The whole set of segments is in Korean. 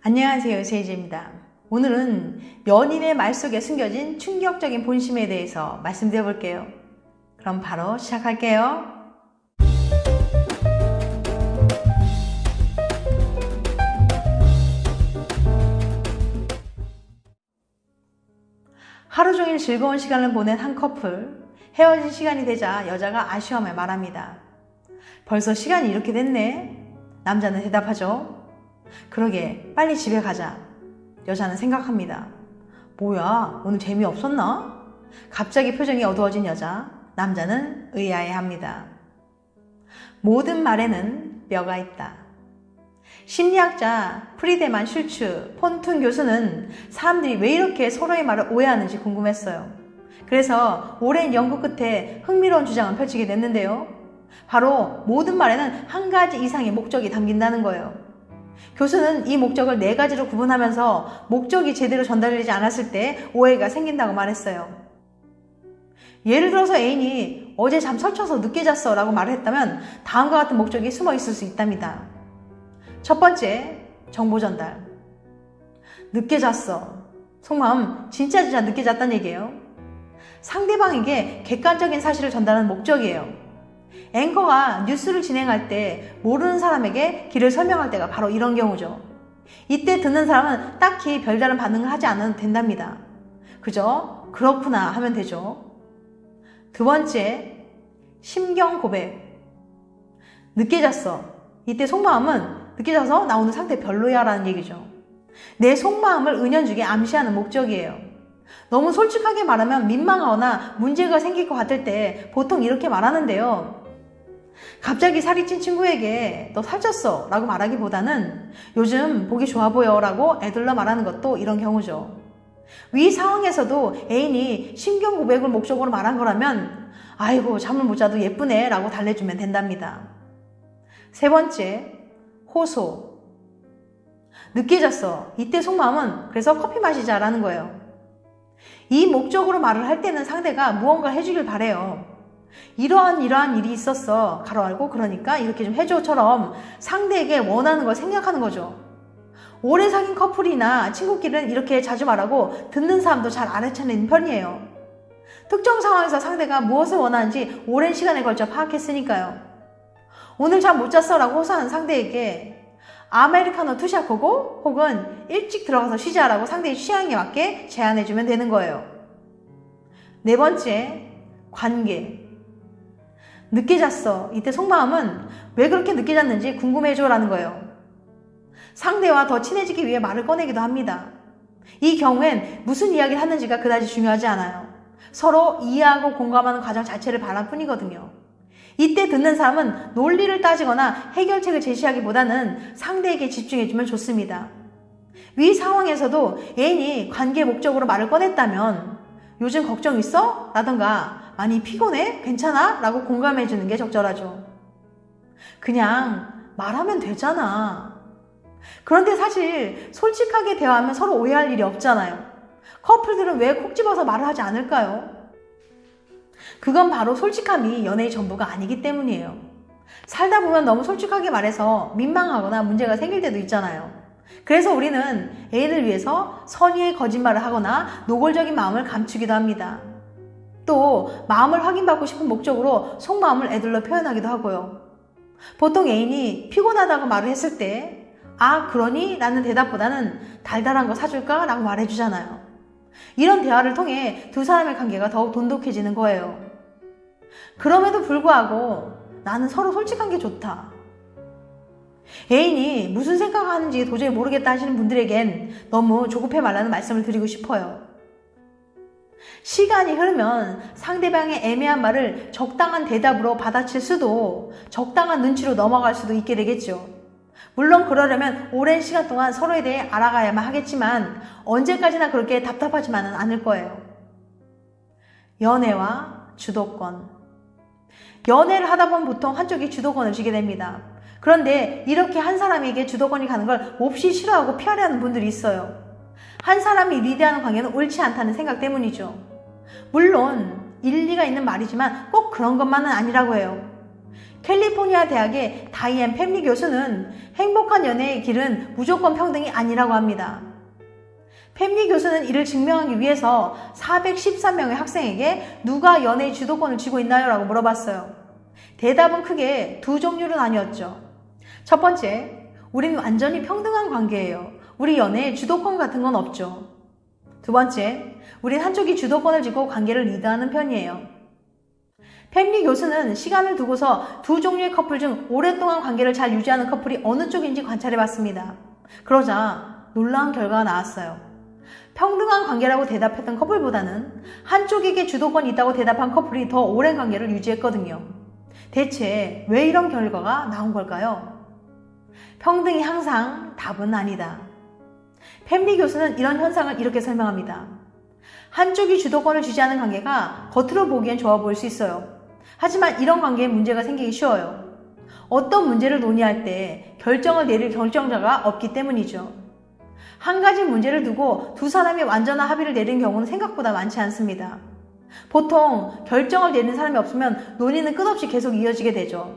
안녕하세요, 세이지입니다. 오늘은 연인의 말 속에 숨겨진 충격적인 본심에 대해서 말씀드려 볼게요. 그럼 바로 시작할게요. 하루 종일 즐거운 시간을 보낸 한 커플. 헤어질 시간이 되자 여자가 아쉬워하며 말합니다. 벌써 시간이 이렇게 됐네? 남자는 대답하죠. 그러게, 빨리 집에 가자. 여자는 생각합니다. 뭐야, 오늘 재미없었나? 갑자기 표정이 어두워진 여자. 남자는 의아해합니다. 모든 말에는 뼈가 있다. 심리학자 프리데만 슐츠 폰툰 교수는 사람들이 왜 이렇게 서로의 말을 오해하는지 궁금했어요. 그래서 오랜 연구 끝에 흥미로운 주장을 펼치게 됐는데요. 바로 모든 말에는 한 가지 이상의 목적이 담긴다는 거예요. 교수는 이 목적을 4가지로 구분하면서 목적이 제대로 전달되지 않았을 때 오해가 생긴다고 말했어요. 예를 들어서 애인이 어제 잠 설쳐서 늦게 잤어 라고 말을 했다면 다음과 같은 목적이 숨어 있을 수 있답니다. 첫 번째, 정보 전달. 늦게 잤어. 속마음 진짜 늦게 잤다는 얘기예요. 상대방에게 객관적인 사실을 전달하는 목적이에요. 앵커가 뉴스를 진행할 때 모르는 사람에게 길을 설명할 때가 바로 이런 경우죠. 이때 듣는 사람은 딱히 별다른 반응을 하지 않아도 된답니다. 그저 그렇구나 하면 되죠. 두 번째, 심경 고백. 늦게 잤어. 이때 속마음은 늦게 자서 나 오늘 상태 별로야 라는 얘기죠. 내 속마음을 은연중에 암시하는 목적이에요. 너무 솔직하게 말하면 민망하거나 문제가 생길 것 같을 때 보통 이렇게 말하는데요. 갑자기 살이 찐 친구에게 너 살쪘어 라고 말하기보다는 요즘 보기 좋아 보여 라고 애들러 말하는 것도 이런 경우죠. 위 상황에서도 애인이 심경 고백을 목적으로 말한 거라면 아이고 잠을 못 자도 예쁘네 라고 달래주면 된답니다. 세 번째, 호소. 늦게 잤어. 이때 속마음은 그래서 커피 마시자 라는 거예요. 이 목적으로 말을 할 때는 상대가 무언가 해주길 바래요. 이러한 일이 있었어. 가로 알고 그러니까 이렇게 좀 해줘처럼 상대에게 원하는 걸 생략하는 거죠. 오래 사귄 커플이나 친구끼리는 이렇게 자주 말하고 듣는 사람도 잘 알아차리는 편이에요. 특정 상황에서 상대가 무엇을 원하는지 오랜 시간에 걸쳐 파악했으니까요. 오늘 잠 못 잤어 라고 호소하는 상대에게 아메리카노 투샷 거고 혹은 일찍 들어가서 쉬자라고 상대의 취향에 맞게 제안해주면 되는 거예요. 네 번째, 관계. 늦게 잤어. 이때 속마음은 왜 그렇게 늦게 잤는지 궁금해줘라는 거예요. 상대와 더 친해지기 위해 말을 꺼내기도 합니다. 이 경우엔 무슨 이야기를 하는지가 그다지 중요하지 않아요. 서로 이해하고 공감하는 과정 자체를 바랄 뿐이거든요. 이때 듣는 사람은 논리를 따지거나 해결책을 제시하기보다는 상대에게 집중해주면 좋습니다. 위 상황에서도 애인이 관계 목적으로 말을 꺼냈다면 요즘 걱정 있어? 라던가 많이 피곤해? 괜찮아? 라고 공감해주는 게 적절하죠. 그냥 말하면 되잖아. 그런데 사실 솔직하게 대화하면 서로 오해할 일이 없잖아요. 커플들은 왜 콕 집어서 말을 하지 않을까요? 그건 바로 솔직함이 연애의 전부가 아니기 때문이에요. 살다 보면 너무 솔직하게 말해서 민망하거나 문제가 생길 때도 있잖아요. 그래서 우리는 애인을 위해서 선의의 거짓말을 하거나 노골적인 마음을 감추기도 합니다. 또 마음을 확인받고 싶은 목적으로 속마음을 애들러 표현하기도 하고요. 보통 애인이 피곤하다고 말을 했을 때 아 그러니? 라는 대답보다는 달달한 거 사줄까? 라고 말해주잖아요. 이런 대화를 통해 두 사람의 관계가 더욱 돈독해지는 거예요. 그럼에도 불구하고 나는 서로 솔직한 게 좋다. 애인이 무슨 생각하는지 도저히 모르겠다 하시는 분들에겐 너무 조급해 말라는 말씀을 드리고 싶어요. 시간이 흐르면 상대방의 애매한 말을 적당한 대답으로 받아칠 수도 적당한 눈치로 넘어갈 수도 있게 되겠죠. 물론 그러려면 오랜 시간 동안 서로에 대해 알아가야만 하겠지만 언제까지나 그렇게 답답하지만은 않을 거예요. 연애와 주도권. 연애를 하다 보면 보통 한쪽이 주도권을 쥐게 됩니다. 그런데 이렇게 한 사람에게 주도권이 가는 걸 몹시 싫어하고 피하려 하는 분들이 있어요. 한 사람이 리드하는 관계는 옳지 않다는 생각 때문이죠. 물론 일리가 있는 말이지만 꼭 그런 것만은 아니라고 해요. 캘리포니아 대학의 다이앤 팹리 교수는 행복한 연애의 길은 무조건 평등이 아니라고 합니다. 팹리 교수는 이를 증명하기 위해서 413명의 학생에게 누가 연애의 주도권을 쥐고 있나요? 라고 물어봤어요. 대답은 크게 두 종류로 나뉘었죠. 첫 번째, 우리는 완전히 평등한 관계예요. 우리 연애에 주도권 같은 건 없죠. 두 번째, 우린 한쪽이 주도권을 쥐고 관계를 리드하는 편이에요. 팹리 교수는 시간을 두고서 두 종류의 커플 중 오랫동안 관계를 잘 유지하는 커플이 어느 쪽인지 관찰해봤습니다. 그러자 놀라운 결과가 나왔어요. 평등한 관계라고 대답했던 커플보다는 한쪽에게 주도권이 있다고 대답한 커플이 더 오랜 관계를 유지했거든요. 대체 왜 이런 결과가 나온 걸까요? 평등이 항상 답은 아니다. 팹리 교수는 이런 현상을 이렇게 설명합니다. 한쪽이 주도권을 쥐지 않은 관계가 겉으로 보기엔 좋아 보일 수 있어요. 하지만 이런 관계에 문제가 생기기 쉬워요. 어떤 문제를 논의할 때 결정을 내릴 결정자가 없기 때문이죠. 한 가지 문제를 두고 두 사람이 완전한 합의를 내린 경우는 생각보다 많지 않습니다. 보통 결정을 내리는 사람이 없으면 논의는 끝없이 계속 이어지게 되죠.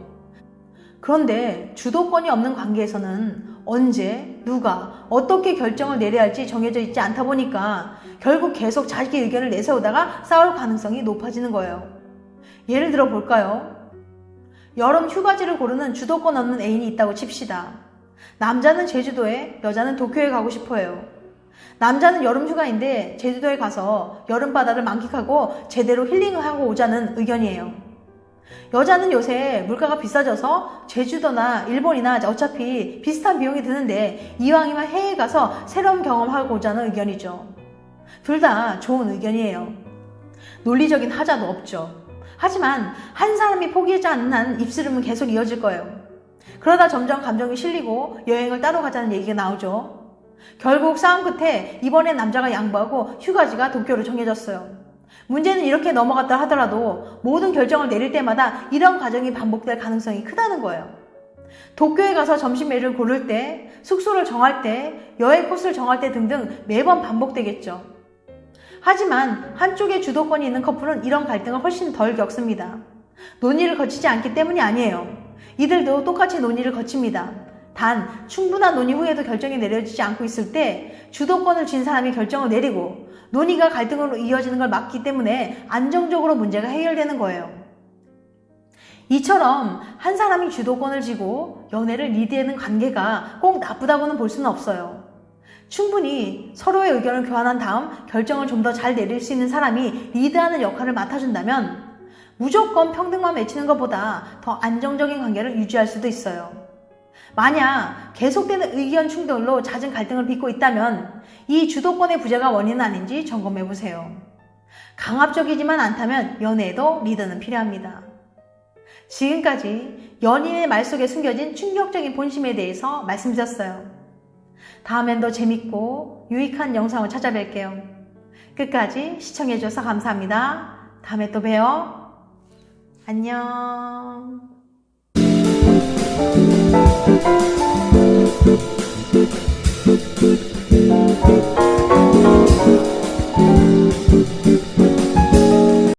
그런데 주도권이 없는 관계에서는 언제, 누가, 어떻게 결정을 내려야 할지 정해져 있지 않다 보니까 결국 계속 자기 의견을 내세우다가 싸울 가능성이 높아지는 거예요. 예를 들어 볼까요? 여름 휴가지를 고르는 주도권 없는 애인이 있다고 칩시다. 남자는 제주도에, 여자는 도쿄에 가고 싶어 해요. 남자는 여름 휴가인데 제주도에 가서 여름바다를 만끽하고 제대로 힐링을 하고 오자는 의견이에요. 여자는 요새 물가가 비싸져서 제주도나 일본이나 어차피 비슷한 비용이 드는데 이왕이면 해외에 가서 새로운 경험하고 오자는 의견이죠. 둘 다 좋은 의견이에요. 논리적인 하자도 없죠. 하지만 한 사람이 포기하지 않는 한 입씨름은 계속 이어질 거예요. 그러다 점점 감정이 실리고 여행을 따로 가자는 얘기가 나오죠. 결국 싸움 끝에 이번엔 남자가 양보하고 휴가지가 도쿄로 정해졌어요. 문제는 이렇게 넘어갔다 하더라도 모든 결정을 내릴 때마다 이런 과정이 반복될 가능성이 크다는 거예요. 도쿄에 가서 점심 메뉴를 고를 때, 숙소를 정할 때, 여행 코스를 정할 때 등등 매번 반복되겠죠. 하지만 한쪽에 주도권이 있는 커플은 이런 갈등을 훨씬 덜 겪습니다. 논의를 거치지 않기 때문이 아니에요. 이들도 똑같이 논의를 거칩니다. 단 충분한 논의 후에도 결정이 내려지지 않고 있을 때 주도권을 쥔 사람이 결정을 내리고 논의가 갈등으로 이어지는 걸 막기 때문에 안정적으로 문제가 해결되는 거예요. 이처럼 한 사람이 주도권을 쥐고 연애를 리드하는 관계가 꼭 나쁘다고는 볼 수는 없어요. 충분히 서로의 의견을 교환한 다음 결정을 좀 더 잘 내릴 수 있는 사람이 리드하는 역할을 맡아준다면 무조건 평등만 맺히는 것보다 더 안정적인 관계를 유지할 수도 있어요. 만약 계속되는 의견 충돌로 잦은 갈등을 빚고 있다면 이 주도권의 부재가 원인은 아닌지 점검해보세요. 강압적이지만 않다면 연애에도 리더는 필요합니다. 지금까지 연인의 말 속에 숨겨진 충격적인 본심에 대해서 말씀드렸어요. 다음엔 더 재밌고 유익한 영상을 찾아뵐게요. 끝까지 시청해주셔서 감사합니다. 다음에 또 봬요. 안녕.